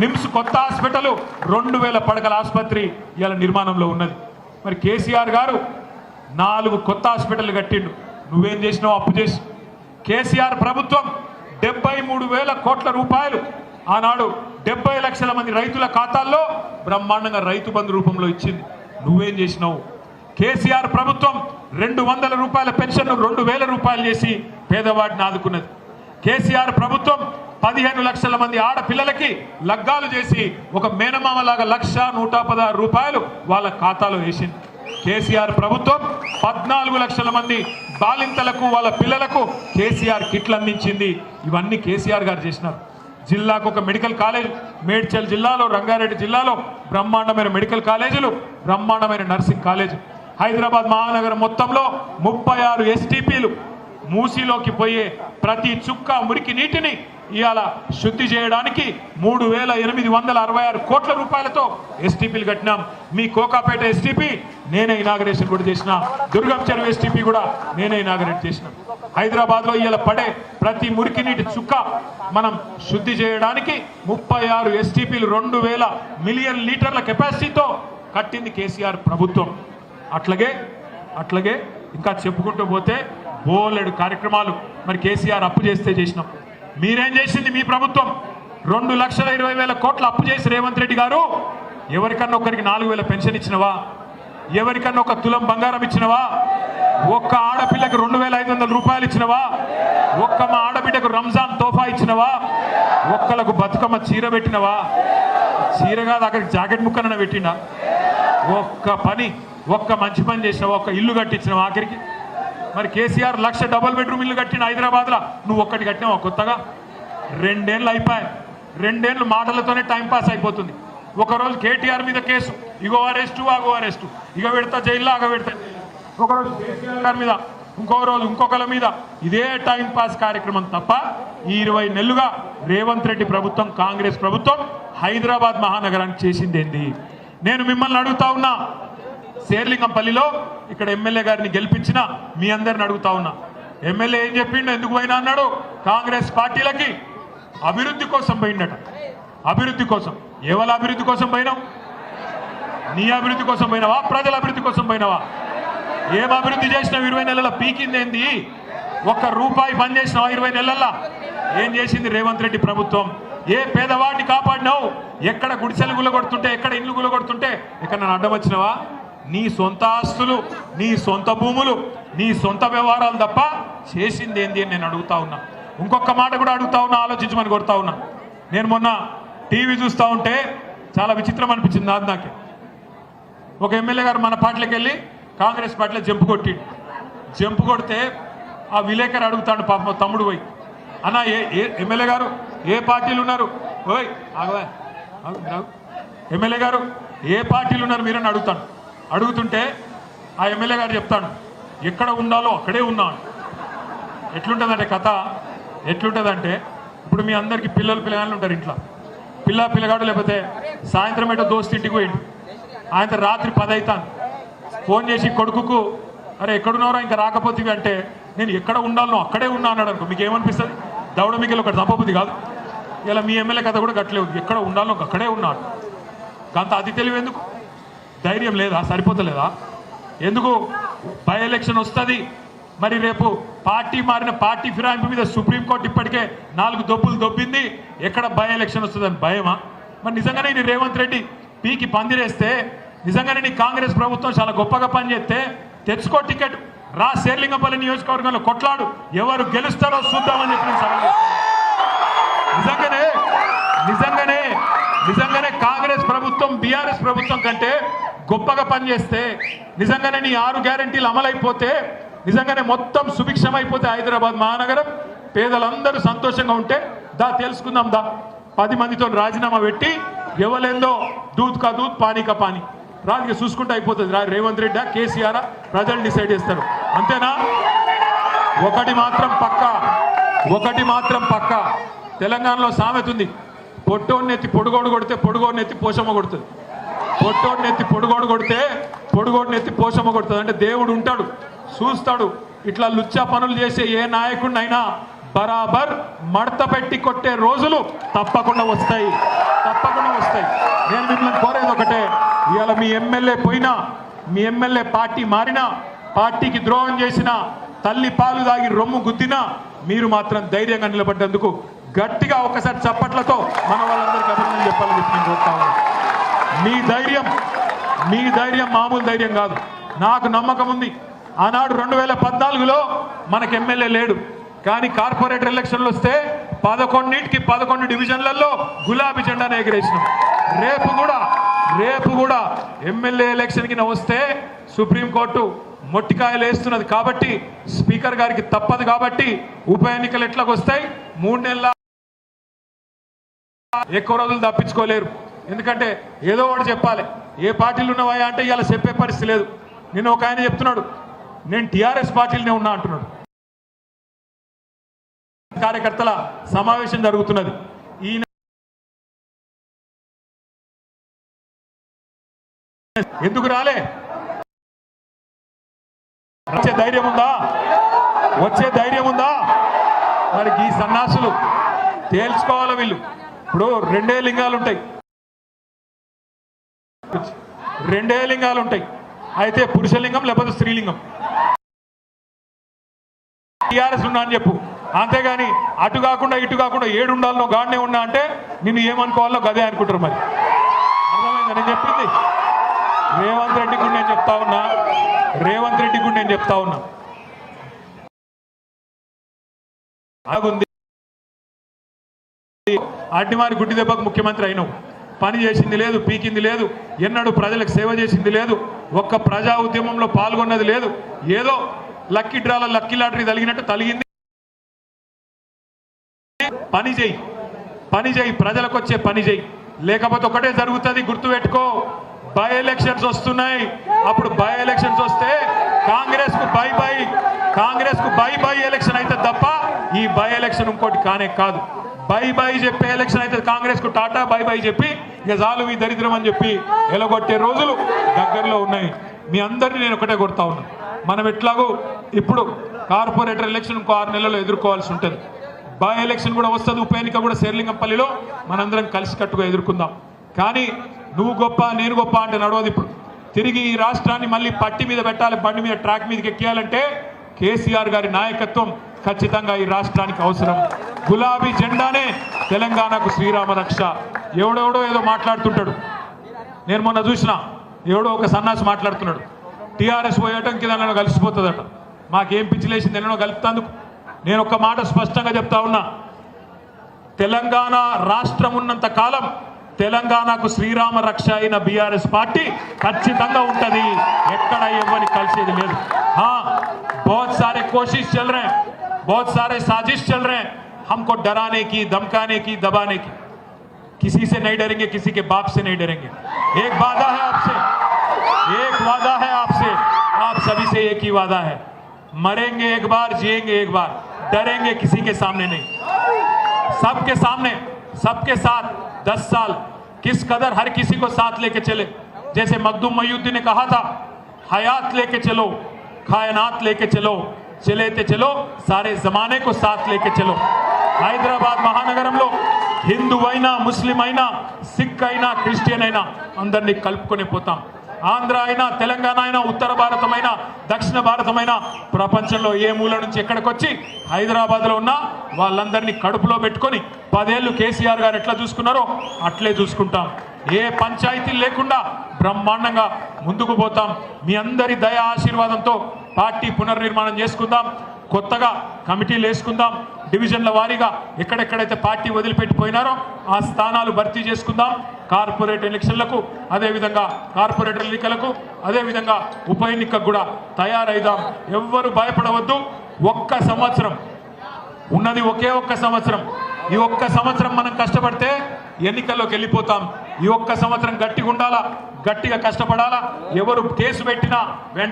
నిమ్స్ కొత్త హాస్పిటల్ 2000 పడకల ఆసుపత్రి ఇవాళ నిర్మాణంలో ఉన్నది. మరి కేసీఆర్ గారు 4 కొత్త హాస్పిటల్ కట్టిండు. నువ్వేం చేసినావు? అప్పు చేసి. కేసీఆర్ ప్రభుత్వం 73,000 కోట్ల రూపాయలు ఆనాడు 70 లక్షల మంది రైతుల ఖాతాల్లో బ్రహ్మాండంగా రైతు బంధు రూపంలో ఇచ్చింది. నువ్వేం చేసినావు? కేసీఆర్ ప్రభుత్వం 200 రూపాయల పెన్షన్ 2,000 రూపాయలు చేసి పేదవాడిని ఆదుకున్నది. కేసీఆర్ ప్రభుత్వం 15 లక్షల మంది ఆడపిల్లలకి లగ్గాలు చేసి ఒక మేనమామలాగా 1,116 రూపాయలు వాళ్ళ ఖాతాలో వేసింది. కేసీఆర్ ప్రభుత్వం 14 లక్షల మంది బాలింతలకు వాళ్ళ పిల్లలకు కేసీఆర్ కిట్లు అందించింది. ఇవన్నీ కేసీఆర్ గారు చేసినారు. జిల్లాకు ఒక మెడికల్ కాలేజ్, మేడ్చల్ జిల్లాలో, రంగారెడ్డి జిల్లాలో బ్రహ్మాండమైన మెడికల్ కాలేజీలు, బ్రహ్మాండమైన నర్సింగ్ కాలేజ్. హైదరాబాద్ మహానగరం మొత్తంలో 36 ఎస్టీపీలు, మూసీలోకి పోయే ప్రతి చుక్క మురికి నీటిని ఇవాళ శుద్ధి చేయడానికి 3,866 కోట్ల రూపాయలతో ఎస్టీపీలు కట్టినాం. మీ కోకాపేట ఎస్టీపీ నేనే ఇనాగరేషన్ కూడా చేసిన, దుర్గం చెరువు ఎస్టీపీ కూడా నేనే ఇనాగరేట్ చేసిన. హైదరాబాద్లో ఇవాళ పడే ప్రతి మురికి నీటి చుక్క మనం శుద్ధి చేయడానికి 36 ఎస్టీపీలు 2,000 మిలియన్ లీటర్ల కెపాసిటీతో కట్టింది కేసీఆర్ ప్రభుత్వం. అట్లాగే ఇంకా చెప్పుకుంటూ పోతే బోలెడు కార్యక్రమాలు మరి కేసీఆర్ అప్పు చేస్తే చేసినాం. మీరేం చేసింది? మీ ప్రభుత్వం 2,20,000 కోట్ల అప్పు చేసి రేవంత్ రెడ్డి గారు ఎవరికన్నా ఒకరికి 4,000 పెన్షన్ ఇచ్చినవా? ఎవరికన్నా ఒక తులం బంగారం ఇచ్చినవా? ఒక్క ఆడపిల్లకి 2,500 రూపాయలు ఇచ్చినవా? ఒక్క మా ఆడబిడ్డకు రంజాన్ తోఫా ఇచ్చినవా? ఒక్కలకు బతుకమ్మ చీర పెట్టినవా? చీర కాదు, అక్కడికి జాకెట్ ముక్కన పెట్టినా? ఒక్క మంచి పని చేసినావా? ఒక్క ఇల్లు కట్టించినావా ఆఖరికి? మరి కేసీఆర్ 1,00,000 డబుల్ బెడ్రూమ్ ఇల్లు కట్టిన హైదరాబాద్లో, నువ్వు ఒక్కటి కట్టినావా కొత్తగా? 2 ఏళ్ళు అయిపోయాయి. 2 ఏళ్ళు మాటలతోనే టైంపాస్ అయిపోతుంది. ఒకరోజు కేటీఆర్ మీద కేసు, ఇగో అరెస్టు ఆగో అరెస్టు, ఇక పెడతా జైల్లో ఆగ పెడతా. ఒకరోజు కేసీఆర్ మీద, ఇంకో రోజు ఇంకొకరి మీద, ఇదే టైంపాస్ కార్యక్రమం తప్ప ఈ 20 నెలలుగా రేవంత్ రెడ్డి ప్రభుత్వం, కాంగ్రెస్ ప్రభుత్వం హైదరాబాద్ మహానగరానికి చేసింది ఏంది? నేను మిమ్మల్ని అడుగుతా ఉన్నా, శేర్లింగంపల్లిలో ఇక్కడ ఎమ్మెల్యే గారిని గెలిపించిన మీ అందరిని అడుగుతా ఉన్నా, ఎమ్మెల్యే ఏం చెప్పిండు? ఎందుకు పోయినా అన్నాడు? కాంగ్రెస్ పార్టీలకి అభివృద్ధి కోసం పోయిండట. అభివృద్ధి కోసం. ఎవరి అభివృద్ధి కోసం పోయినావు? నీ అభివృద్ధి కోసం పోయినావా? ప్రజల అభివృద్ధి కోసం పోయినావా? ఏం అభివృద్ధి చేసినావు? 20 నెలల పీకిందేంది? ₹1 పని చేసినావా 20 నెలల్లో? ఏం చేసింది రేవంత్ రెడ్డి ప్రభుత్వం? ఏ పేదవాడిని కాపాడినావు? ఎక్కడ గుడిసెలు గుల్లగొడుతుంటే, ఎక్కడ ఇల్లు గుల్లగొడుతుంటే ఎక్కడ నన్ను అడ్డం వచ్చినావా? నీ సొంత ఆస్తులు, నీ సొంత భూములు, నీ సొంత వ్యవహారాలు తప్ప చేసింది ఏంది అని నేను అడుగుతా ఉన్నా. ఇంకొక మాట కూడా అడుగుతా ఉన్నా, ఆలోచించమని కొడతా ఉన్నా. నేను మొన్న టీవీ చూస్తూ ఉంటే చాలా విచిత్రం అనిపించింది నాకే. ఒక ఎమ్మెల్యే గారు మన పార్టీలోకి వెళ్ళి కాంగ్రెస్ పార్టీలో జంపు కొడితే ఆ విలేకరు అడుగుతాడు, పాప తమ్ముడు పోయి, అన్న ఎమ్మెల్యే గారు ఏ పార్టీలు ఉన్నారు? ఓయ్ ఆగవా, ఎమ్మెల్యే గారు ఏ పార్టీలు ఉన్నారు మీరని అడుగుతుంటే ఆ ఎమ్మెల్యే గారు చెప్తాడు, ఎక్కడ ఉండాలో అక్కడే ఉన్నాను. ఎట్లుంటుందంటే కథ ఎట్లుంటుందంటే, ఇప్పుడు మీ అందరికీ పిల్లగాళ్ళు ఉంటారు ఇంట్లో. పిల్లగాడు లేకపోతే సాయంత్రం ఏటో దోస్తు ఇంటికి పోయిండు, ఆయన రాత్రి 10 అవుతాను, ఫోన్ చేసి కొడుకుకు, అరే ఎక్కడున్నారో ఇంకా రాకపోతే అంటే, నేను ఎక్కడ ఉండాలనో అక్కడే ఉన్నా అన్నాడు అనుకో, మీకు ఏమనిపిస్తుంది? దౌడ మీకు ఒకటి తప్పబుద్ధి కాదు. ఇలా మీ ఎమ్మెల్యే కథ కూడా గట్లే ఉంది, ఎక్కడ ఉండాలనో అక్కడే ఉన్నాడు. అంత అతి తెలివి ఎందుకు? ధైర్యం లేదా? సరిపోతలేదా? ఎందుకు? బై ఎలక్షన్ వస్తుంది, మరి రేపు పార్టీ మారిన పార్టీ ఫిరాయింపు మీద సుప్రీంకోర్టు ఇప్పటికే 4 దొబ్బులు దొబ్బింది. ఎక్కడ బై ఎలక్షన్ వస్తుందని భయమా? మరి నిజంగానే నీ రేవంత్ రెడ్డి పీకి పందిరేస్తే, నిజంగానే నీ కాంగ్రెస్ ప్రభుత్వం చాలా గొప్పగా పనిచేస్తే తెచ్చుకో టికెట్, రా శేర్లింగంపల్లి నియోజకవర్గంలో కొట్లాడు, ఎవరు గెలుస్తారో చూద్దామని చెప్పి నిజంగానే కాంగ్రెస్ ప్రభుత్వం బీఆర్ఎస్ ప్రభుత్వం కంటే గొప్పగా పనిచేస్తే, నిజంగానే నీ 6 గ్యారెంటీలు అమలైపోతే, నిజంగానే మొత్తం సుభిక్షమైపోతే హైదరాబాద్ మహానగరం, పేదలందరూ సంతోషంగా ఉంటే తెలుసుకుందాం 10 మందితో రాజీనామా పెట్టి ఎవలేందో దూద్ కా దూద్ పానీ కా పానీ రాజుగా చూసుకుంటే అయిపోతుంది. రేవంత్ రెడ్డి కేసీఆర్ ప్రజలు డిసైడ్ చేస్తారు, అంతేనా? ఒకటి మాత్రం పక్కా, తెలంగాణలో సామెత ఉంది, పొట్టోడిని ఎత్తి పొడుగోడు కొడితే పొడుగోడిని ఎత్తి పోషమ్మ కొడుతుంది. పొట్టోడిని ఎత్తి పొడుగోడు కొడితే పొడుగోడిని ఎత్తి పోషమ్మ కొడుతుంది. అంటే దేవుడు ఉంటాడు, చూస్తాడు. ఇట్లా లుచ్చా పనులు చేసే ఏ నాయకుడినైనా బరాబర్ మడత పెట్టి కొట్టే రోజులు తప్పకుండా వస్తాయి, తప్పకుండా వస్తాయి. నేను మిమ్మల్ని కోరేది ఒకటే, ఇవాళ మీ ఎమ్మెల్యే పోయినా, మీ ఎమ్మెల్యే పార్టీ మారినా, పార్టీకి ద్రోహం చేసినా, తల్లి పాలు దాగి రొమ్ము గుద్దినా మీరు మాత్రం ధైర్యంగా నిలబడ్డందుకు గట్టిగా ఒకసారి చప్పట్లతో మన వాళ్ళందరికీ అభినందనలు చెప్పాలని చెప్పి నేను కోరుతా ఉన్నాను. మీ ధైర్యం మామూలు ధైర్యం కాదు. నాకు నమ్మకం ఉంది, ఆనాడు 2014లో మనకు ఎమ్మెల్యే లేడు, కానీ కార్పొరేటర్ ఎలక్షన్లు వస్తే 11 డివిజన్లలో గులాబీ జెండాను ఎగిరేసినాం. రేపు కూడా ఎమ్మెల్యే ఎలక్షన్కి వస్తే సుప్రీంకోర్టు మొట్టికాయలు వేస్తున్నది కాబట్టి, స్పీకర్ గారికి తప్పదు కాబట్టి ఉప ఎన్నికలు ఎట్లాగ వస్తాయి, 3 నెలల ఎక్కువ రోజులు తప్పించుకోలేరు. ఎందుకంటే ఏదో ఒకటి చెప్పాలి. ఏ పార్టీలు ఉన్నవా అంటే ఇలా చెప్పే పరిస్థితి లేదు. నిన్న ఒక ఆయన చెప్తున్నాడు, నేను టీఆర్ఎస్ పార్టీలనే ఉన్నా అంటున్నాడు. కార్యకర్తల సమావేశం జరుగుతున్నది. ఈయన ఎందుకు రాలే? వచ్చే ధైర్యం ఉందా? మరి ఈ సన్నాసులు తేల్చుకోవాలి. వీళ్ళు ఇప్పుడు 2 లింగాలు ఉంటాయి, అయితే పురుషలింగం లేకపోతే స్త్రీలింగం. టీఆర్ఎస్ ఉన్నా అని చెప్పు, అంతేగాని అటు కాకుండా ఇటు కాకుండా 7 ఉండాలనో గాడినే ఉన్నా అంటే నిన్ను ఏమనుకోవాలో గదే అనుకుంటారు. మరి అర్థమైందా నేను చెప్పింది? రేవంత్ రెడ్డికి నేను చెప్తా ఉన్నా ఆగుంది. అడ్డిమారి గుడ్డి దెబ్బకు ముఖ్యమంత్రి అయినావు, పని చేసింది లేదు, పీకింది లేదు, ఎన్నడూ ప్రజలకు సేవ చేసింది లేదు, ఒక్క ప్రజా ఉద్యమంలో పాల్గొన్నది లేదు. ఏదో లక్కీ డ్రాల లక్కీ లాటరీ తలిగినట్టు తలిగింది. పని చేయి, ప్రజలకు వచ్చే పని చేయి. లేకపోతే ఒకటే జరుగుతుంది, గుర్తుపెట్టుకో. బై ఎలక్షన్స్ వస్తున్నాయి. అప్పుడు బై ఎలక్షన్స్ వస్తే కాంగ్రెస్ కు బై బై ఎలక్షన్ అయితే తప్ప ఈ బై ఎలక్షన్ ఇంకోటి కానే కాదు. బై చెప్పే ఎలక్షన్ అయితే కాంగ్రెస్ కు టాటా బై చెప్పి ఇక చాలు ఈ దరిద్రం అని చెప్పి ఎలగొట్టే రోజులు దగ్గరలో ఉన్నాయి. మీ అందరినీ నేను ఒకటే కొడతా ఉన్నాను. మనం ఎట్లాగో ఇప్పుడు కార్పొరేటర్ ఎలక్షన్ ఇంకో 6 నెలల్లో ఎదుర్కోవాల్సి ఉంటుంది. బై ఎలక్షన్ కూడా వస్తుంది, ఉప ఎన్నిక కూడా శేర్లింగంపల్లిలో మనందరం కలిసికట్టుగా ఎదుర్కొందాం. కానీ నువ్వు గొప్ప నేను గొప్ప అంటే నడవదు. ఇప్పుడు తిరిగి ఈ రాష్ట్రాన్ని మళ్ళీ పట్టి మీద పెట్టాలి, బండి మీద ట్రాక్ మీదకి ఎక్కియాలంటే కేసీఆర్ గారి నాయకత్వం ఖచ్చితంగా ఈ రాష్ట్రానికి అవసరం. గులాబీ జెండానే తెలంగాణకు శ్రీరామ రక్ష. ఎవడెవడో ఏదో మాట్లాడుతుంటాడు. నేను మొన్న చూసిన ఎవడో ఒక సన్నాసి మాట్లాడుతున్నాడు, టీఆర్ఎస్ పోయటంకి దానిలో కలిసిపోతుందట. మాకేం పిచ్చిలేసింది ఎన్నో కలుపుతందుకు. నేను ఒక మాట స్పష్టంగా చెప్తా ఉన్నా, తెలంగాణ రాష్ట్రం ఉన్నంత కాలం తెలంగాణకు శ్రీరామ రక్ష అయిన బీఆర్ఎస్ పార్టీ ఖచ్చితంగా ఉంటది. ఎక్కడ ఎవరిని కలిసేది లేదు. बहुत सारे कोशिश चल रहे हैं, बहुत सारे साजिश चल रहे हैं हमको डराने की, धमकाने की, दबाने की. किसी से नहीं डरेंगे, किसी के बाप से नहीं डरेंगे. एक वादा है आपसे, आप सभी से एक ही वादा है, मरेंगे एक बार, जिएंगे एक बार, डरेंगे किसी के सामने नहीं. सबके सामने, सबके साथ 10 साल किस कदर हर किसी को साथ लेके चले. जैसे मखदूम मोइनुद्दीन ने कहा था, हयात लेके चलो, कायनात लेके चलो, चलेते चलो, सारे जमाने को साथ लेके चलो. హైదరాబాద్ మహానగరంలో హిందూ అయినా, ముస్లిం అయినా, సిక్ అయినా, క్రిస్టియన్ అయినా అందరినీ కలుపుకొని పోతాం. ఆంధ్ర అయినా, తెలంగాణ అయినా, ఉత్తర భారతమైనా, దక్షిణ భారతమైనా, ప్రపంచంలో ఏ మూల నుంచి ఎక్కడికొచ్చి హైదరాబాద్లో ఉన్న వాళ్ళందరినీ కడుపులో పెట్టుకొని 10 ఏళ్ళు కేసీఆర్ గారు ఎట్లా చూసుకున్నారో అట్లే చూసుకుంటాం. ఏ పంచాయతీ లేకుండా బ్రహ్మాండంగా ముందుకు పోతాం. మీ అందరి దయ ఆశీర్వాదంతో పార్టీ పునర్నిర్మాణం చేసుకుందాం. కొత్తగా కమిటీలు వేసుకుందాం. డివిజన్ల వారీగా ఎక్కడెక్కడైతే పార్టీ వదిలిపెట్టిపోయినారో ఆ స్థానాలు భర్తీ చేసుకుందాం. కార్పొరేట్ ఎలక్షన్లకు, అదేవిధంగా కార్పొరేటర్ ఎన్నికలకు, అదేవిధంగా ఉప ఎన్నికకు కూడా తయారైదాం. ఎవ్వరు భయపడవద్దు. ఒక్క సంవత్సరం ఉన్నది, ఒకే ఒక్క సంవత్సరం. ఈ ఒక్క సంవత్సరం మనం కష్టపడితే ఎన్నికల్లోకి వెళ్ళిపోతాం. ఈ ఒక్క సంవత్సరం గట్టిగా ఉండాలా, గట్టిగా కష్టపడాలా. ఎవరు కేసు పెట్టినా వెంట